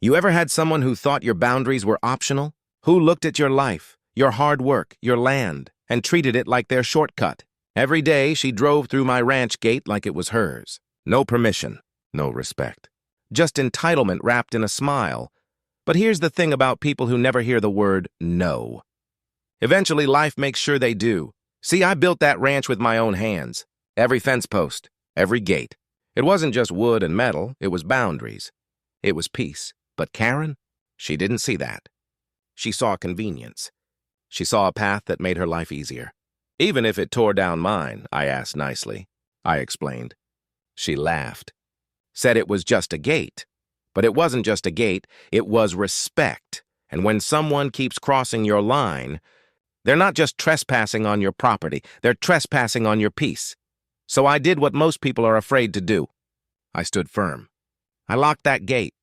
You ever had someone who thought your boundaries were optional? Who looked at your life, your hard work, your land, and treated it like their shortcut? Every day, she drove through my ranch gate like it was hers. No permission, no respect. Just entitlement wrapped in a smile. But here's the thing about people who never hear the word no. Eventually, life makes sure they do. See, I built that ranch with my own hands. Every fence post, every gate. It wasn't just wood and metal, it was boundaries. It was peace. But Karen, she didn't see that. She saw convenience. She saw a path that made her life easier. Even if it tore down mine, I asked nicely. I explained. She laughed. Said it was just a gate. But it wasn't just a gate, it was respect. And when someone keeps crossing your line, they're not just trespassing on your property, they're trespassing on your peace. So I did what most people are afraid to do. I stood firm. I locked that gate.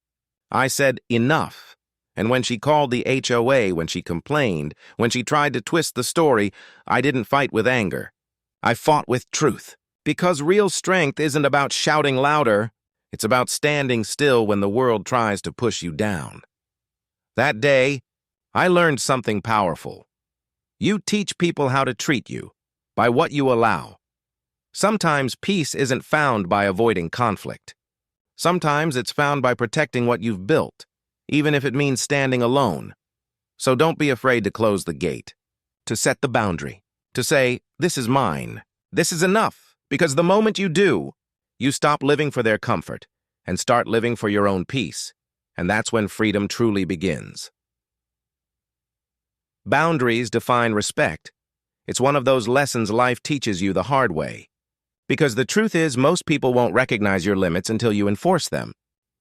I said, enough. And when she called the HOA, when she complained, when she tried to twist the story, I didn't fight with anger. I fought with truth. Because real strength isn't about shouting louder, it's about standing still when the world tries to push you down. That day, I learned something powerful. You teach people how to treat you, by what you allow. Sometimes peace isn't found by avoiding conflict. Sometimes it's found by protecting what you've built, even if it means standing alone. So don't be afraid to close the gate, to set the boundary, to say, this is mine, this is enough, because the moment you do, you stop living for their comfort and start living for your own peace, and that's when freedom truly begins. Boundaries define respect. It's one of those lessons life teaches you the hard way. Because the truth is, most people won't recognize your limits until you enforce them.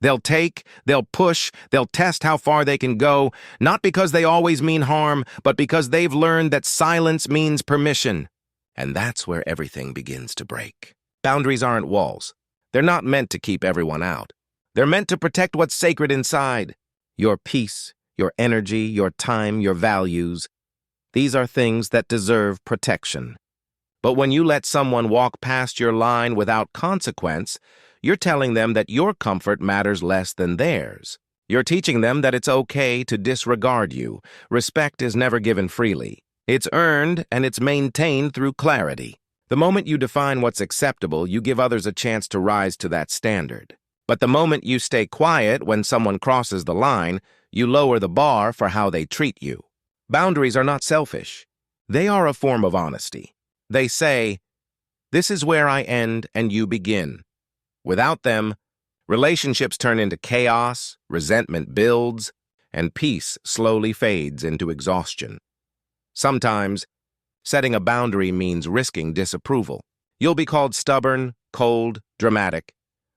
They'll take, they'll push, they'll test how far they can go, not because they always mean harm, but because they've learned that silence means permission. And that's where everything begins to break. Boundaries aren't walls. They're not meant to keep everyone out. They're meant to protect what's sacred inside. Your peace, your energy, your time, your values. These are things that deserve protection. But when you let someone walk past your line without consequence, you're telling them that your comfort matters less than theirs. You're teaching them that it's okay to disregard you. Respect is never given freely. It's earned and it's maintained through clarity. The moment you define what's acceptable, you give others a chance to rise to that standard. But the moment you stay quiet when someone crosses the line, you lower the bar for how they treat you. Boundaries are not selfish. They are a form of honesty. They say, this is where I end and you begin. Without them, relationships turn into chaos, resentment builds, and peace slowly fades into exhaustion. Sometimes, setting a boundary means risking disapproval. You'll be called stubborn, cold, dramatic,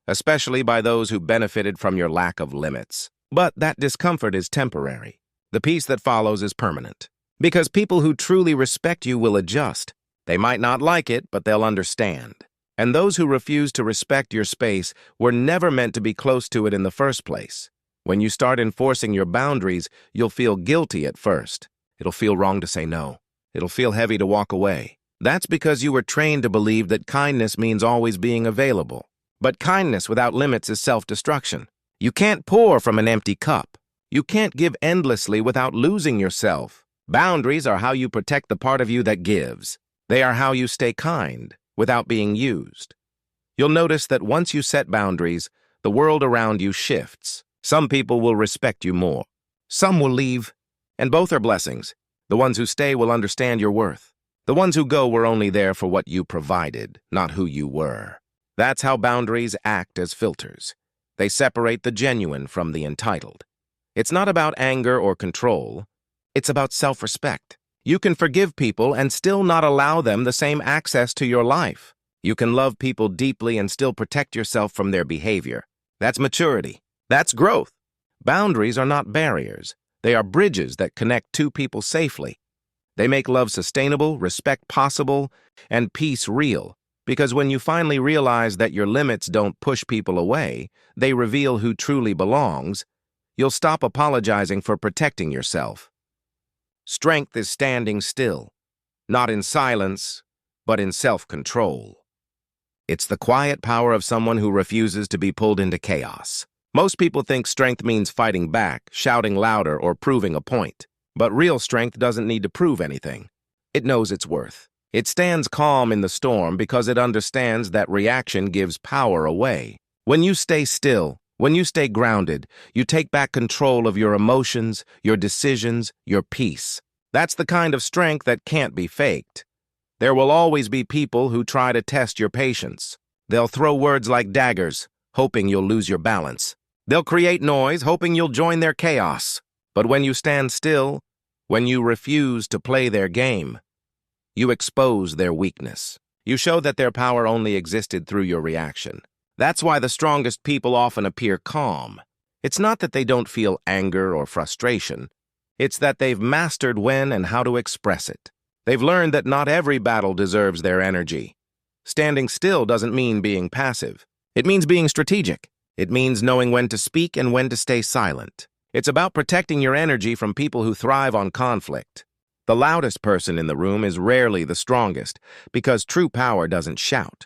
especially by those who benefited from your lack of limits. But that discomfort is temporary. The peace that follows is permanent. Because people who truly respect you will adjust. They might not like it, but they'll understand. And those who refuse to respect your space were never meant to be close to it in the first place. When you start enforcing your boundaries, you'll feel guilty at first. It'll feel wrong to say no. It'll feel heavy to walk away. That's because you were trained to believe that kindness means always being available. But kindness without limits is self-destruction. You can't pour from an empty cup. You can't give endlessly without losing yourself. Boundaries are how you protect the part of you that gives. They are how you stay kind without being used. You'll notice that once you set boundaries, the world around you shifts. Some people will respect you more. Some will leave, and both are blessings. The ones who stay will understand your worth. The ones who go were only there for what you provided, not who you were. That's how boundaries act as filters. They separate the genuine from the entitled. It's not about anger or control. It's about self-respect. You can forgive people and still not allow them the same access to your life. You can love people deeply and still protect yourself from their behavior. That's maturity. That's growth. Boundaries are not barriers. They are bridges that connect two people safely. They make love sustainable, respect possible, and peace real. Because when you finally realize that your limits don't push people away, they reveal who truly belongs, you'll stop apologizing for protecting yourself. Strength is standing still, not in silence, but in self-control. It's the quiet power of someone who refuses to be pulled into chaos. Most people think strength means fighting back, shouting louder, or proving a point. But real strength doesn't need to prove anything. It knows its worth. It stands calm in the storm because it understands that reaction gives power away. When you stay still, when you stay grounded, you take back control of your emotions, your decisions, your peace. That's the kind of strength that can't be faked. There will always be people who try to test your patience. They'll throw words like daggers, hoping you'll lose your balance. They'll create noise, hoping you'll join their chaos. But when you stand still, when you refuse to play their game, you expose their weakness. You show that their power only existed through your reaction. That's why the strongest people often appear calm. It's not that they don't feel anger or frustration. It's that they've mastered when and how to express it. They've learned that not every battle deserves their energy. Standing still doesn't mean being passive. It means being strategic. It means knowing when to speak and when to stay silent. It's about protecting your energy from people who thrive on conflict. The loudest person in the room is rarely the strongest, because true power doesn't shout.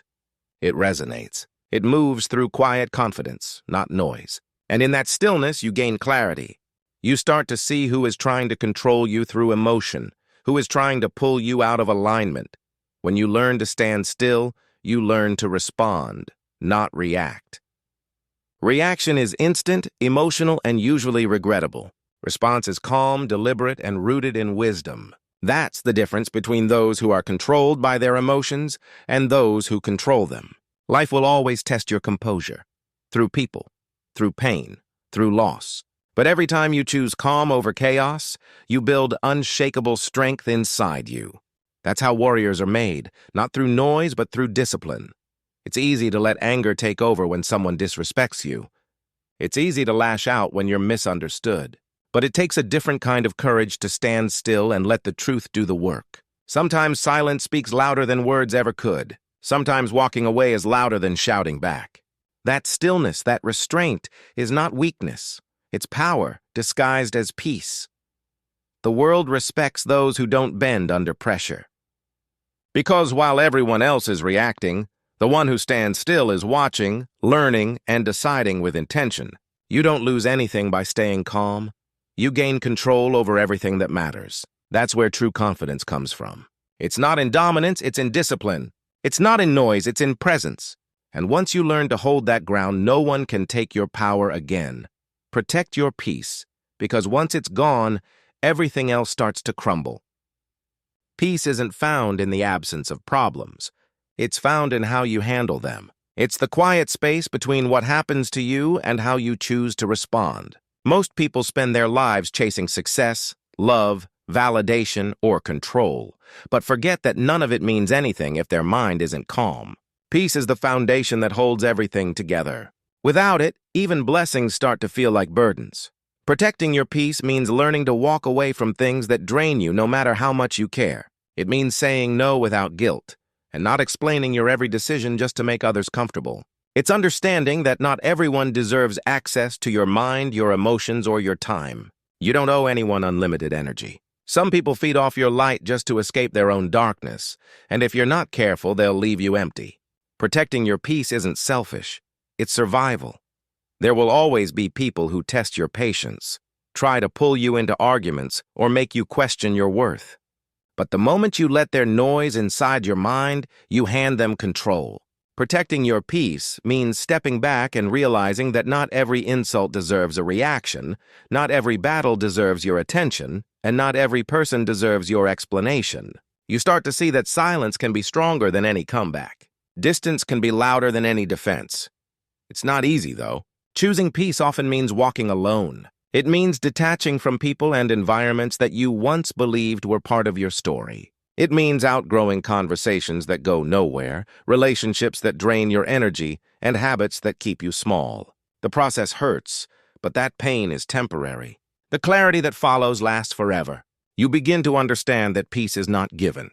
It resonates. It moves through quiet confidence, not noise. And in that stillness, you gain clarity. You start to see who is trying to control you through emotion, who is trying to pull you out of alignment. When you learn to stand still, you learn to respond, not react. Reaction is instant, emotional, and usually regrettable. Response is calm, deliberate, and rooted in wisdom. That's the difference between those who are controlled by their emotions and those who control them. Life will always test your composure. Through people, through pain, through loss. But every time you choose calm over chaos, you build unshakable strength inside you. That's how warriors are made, not through noise, but through discipline. It's easy to let anger take over when someone disrespects you. It's easy to lash out when you're misunderstood. But it takes a different kind of courage to stand still and let the truth do the work. Sometimes silence speaks louder than words ever could. Sometimes walking away is louder than shouting back. That stillness, that restraint, is not weakness. It's power disguised as peace. The world respects those who don't bend under pressure. Because while everyone else is reacting, the one who stands still is watching, learning, and deciding with intention. You don't lose anything by staying calm. You gain control over everything that matters. That's where true confidence comes from. It's not in dominance, it's in discipline. It's not in noise, it's in presence. And once you learn to hold that ground, no one can take your power again. Protect your peace, because once it's gone, everything else starts to crumble. Peace isn't found in the absence of problems. It's found in how you handle them. It's the quiet space between what happens to you and how you choose to respond. Most people spend their lives chasing success, love, validation, or control, but forget that none of it means anything if their mind isn't calm. Peace is the foundation that holds everything together. Without it, even blessings start to feel like burdens. Protecting your peace means learning to walk away from things that drain you no matter how much you care. It means saying no without guilt, and not explaining your every decision just to make others comfortable. It's understanding that not everyone deserves access to your mind, your emotions, or your time. You don't owe anyone unlimited energy. Some people feed off your light just to escape their own darkness, and if you're not careful, they'll leave you empty. Protecting your peace isn't selfish. It's survival. There will always be people who test your patience, try to pull you into arguments, or make you question your worth. But the moment you let their noise inside your mind, you hand them control. Protecting your peace means stepping back and realizing that not every insult deserves a reaction, not every battle deserves your attention, and not every person deserves your explanation. You start to see that silence can be stronger than any comeback. Distance can be louder than any defense. It's not easy, though. Choosing peace often means walking alone. It means detaching from people and environments that you once believed were part of your story. It means outgrowing conversations that go nowhere, relationships that drain your energy, and habits that keep you small. The process hurts, but that pain is temporary. The clarity that follows lasts forever. You begin to understand that peace is not given.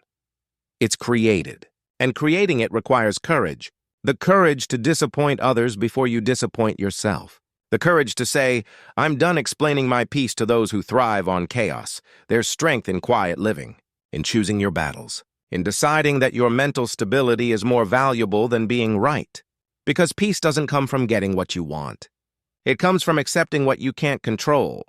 It's created. And creating it requires courage. The courage to disappoint others before you disappoint yourself. The courage to say, I'm done explaining my peace to those who thrive on chaos. There's strength in quiet living, in choosing your battles, in deciding that your mental stability is more valuable than being right. Because peace doesn't come from getting what you want. It comes from accepting what you can't control.